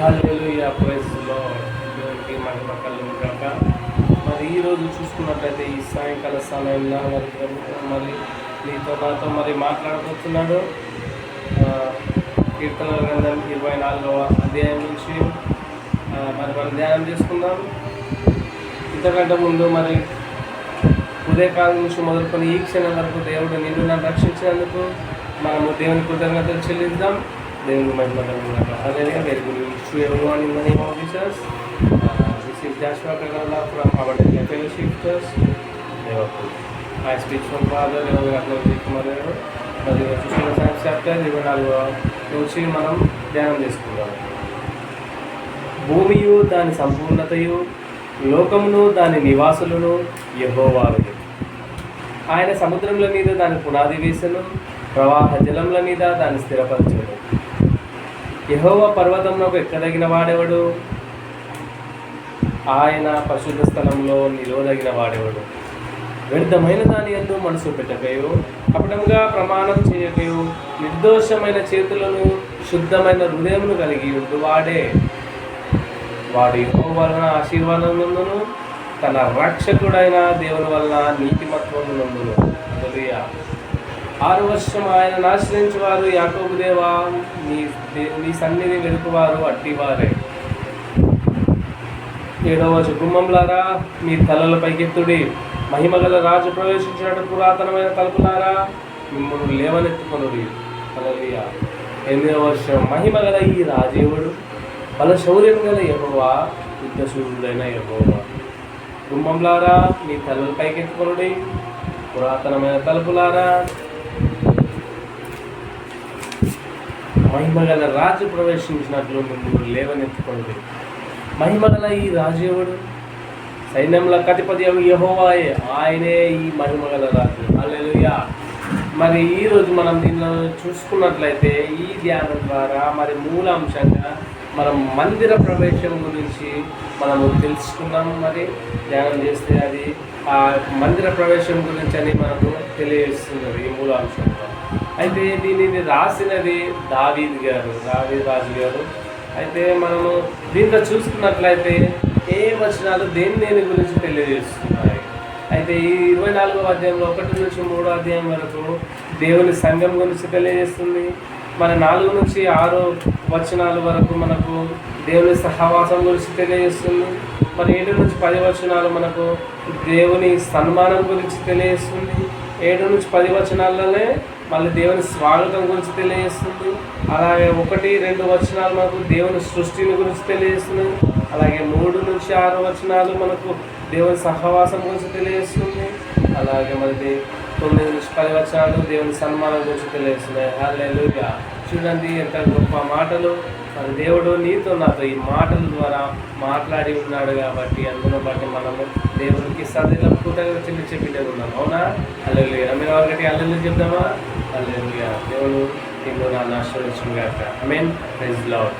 హల్లెలూయా, praise lord. దేవునికి మహిమ కలుగును గాక. మరి ఈరోజు చూసుకున్నట్లయితే ఈ సాయంకాల సమయంలో మరి నీతో నాతో మరి మాట్లాడబోతున్నాడు. కీర్తనల గ్రంథం 24వ అధ్యాయం నుంచి మరి మనం ధ్యానం చేసుకుందాం. ఇంతకంటే ముందు మరి ఉదయకాలం నుంచి మొదలుకొని ఈ క్షణం వరకు దేవుడు నిన్ను నన్ను రక్షించినందుకు మనము దేవుని కృతజ్ఞతలు చెల్లిద్దాం. దేవుని మహిమ కలుగును గాక. హల్లెలూయా. Very good evening to everyone in the name of Jesus. This is Joshua Kagala from our Fellowship Church. I speak from Father మరియు చూసిన సైన్స్ చాప్టర్ 24వ నుంచి మనం ధ్యానం చేసుకుందాం. భూమియు దాని సంపూర్ణతయు లోకమును దాని నివాసులను యెహోవాది. ఆయన సముద్రముల మీద దాని పునాది వేసెను, ప్రవాహ జలముల మీద దాన్ని స్థిరపరచును. యెహోవా పర్వతమునకు ఎక్కదగిన వాడెవడు? ఆయన పరిశుద్ధ స్థలంలో నిలవదగిన వాడెవడు? వ్యర్థమైన దాని యందు మనసు పెట్టకయో, కపటంగా ప్రమాణం చేయకయో, నిర్దోషమైన చేతులను శుద్ధమైన హృదయమును కలిగి ఉండు వాడే. వాడు యెహోవా వలన ఆశీర్వాదమునందును, తన రక్షకుడైన దేవుని వలన నీతిమత్వమునందును. హల్లెలూయా. 6 వర్షం ఆయన ఆశ్రయించువారు యాకోబు దేవా, నీ సన్నిధి వెలుకువారు అట్టివారే. 7వ గుమ్మంలారా మీ తలల పైకెత్తుడి, మహిమగల రాజు ప్రవేశించినట్టు పురాతనమైన తలుపులారా మిమ్మల్ని లేవనెత్తుకొనుడి. హల్లెలూయా. 8వ వర్షం మహిమగల ఈ రాజేవుడు, బల శౌర్యం గల యెహోవా, యుద్ధశూరుడైన యెహోవా. గుమ్మంలారా మీ తలల పైకెత్తుకొనుడి, పురాతనమైన తలుపులారా మహిమగల రాజు ప్రవేశించినట్లు మిమ్మల్ని లేవనెత్తుకొనుడి. మహిమగల ఈ రాజేవుడు, సైన్యముల అధిపతి యెహోవాయే, ఆయనే ఈ మహిమగల రాజు. హల్లెలూయా. మరి ఈరోజు మనం దీనిలో చూసుకున్నట్లయితే ఈ ధ్యానం ద్వారా మరి మూలాంశంగా మనం మందిర ప్రవేశం గురించి మనము తెలుసుకున్నాము. మరి ధ్యానం చేస్తే అది ఆ మందిర ప్రవేశం గురించి అని మనకు తెలియజేస్తున్నది ఈ మూలాంశంలో. అయితే దీనిని రాసినది దావీదు రాజు గారు. అయితే మనము దీంట్లో చూసుకున్నట్లయితే ఏ వచనాలు దేని గురించి తెలియజేస్తున్నాయి. అయితే ఈ 24వ అధ్యాయంలో 1 నుంచి 3వ అధ్యాయం వరకు దేవుని సంఘం గురించి తెలియజేస్తుంది. మన 4 నుంచి 6 వచనాల వరకు మనకు దేవుని సహవాసం గురించి తెలియజేస్తుంది. మరి 7 నుంచి 10 వచనాలు మనకు దేవుని సన్మానం గురించి తెలియజేస్తుంది. 7 నుంచి 10 వచనాలనే మళ్ళీ దేవుని స్వాగతం గురించి తెలియజేస్తుంది. అలాగే 1, 2 వచనాలు మనకు దేవుని సృష్టిని గురించి తెలియజేస్తుంది. అలాగే 3 నుంచి 6 వచనాలు మనకు దేవుని సహవాసం గురించి తెలియజేస్తుంది. అలాగే మరి 9 నుంచి 10 వచనాలు దేవుని సన్మానం గురించి తెలియజేస్తున్నాయి. హల్లెలూయా. చూడండి ఎంత గొప్ప మాటలు. మన దేవుడు నీతో నాతో ఈ మాటల ద్వారా మాట్లాడి ఉన్నాడు కాబట్టి అందులో బట్టి మనము దేవునికి సదిలో కృతజ్ఞత చెల్లించే బిడ్డలు ఉన్నాం. అవునా? హల్లెలూయా. మీరు ఒకటి హల్లెలూయా చెప్దామా? హల్లెలూయా. దేవుడు నిన్ను నన్ను ఆశీర్వదించును గాక. ఆమేన్. Praise lord.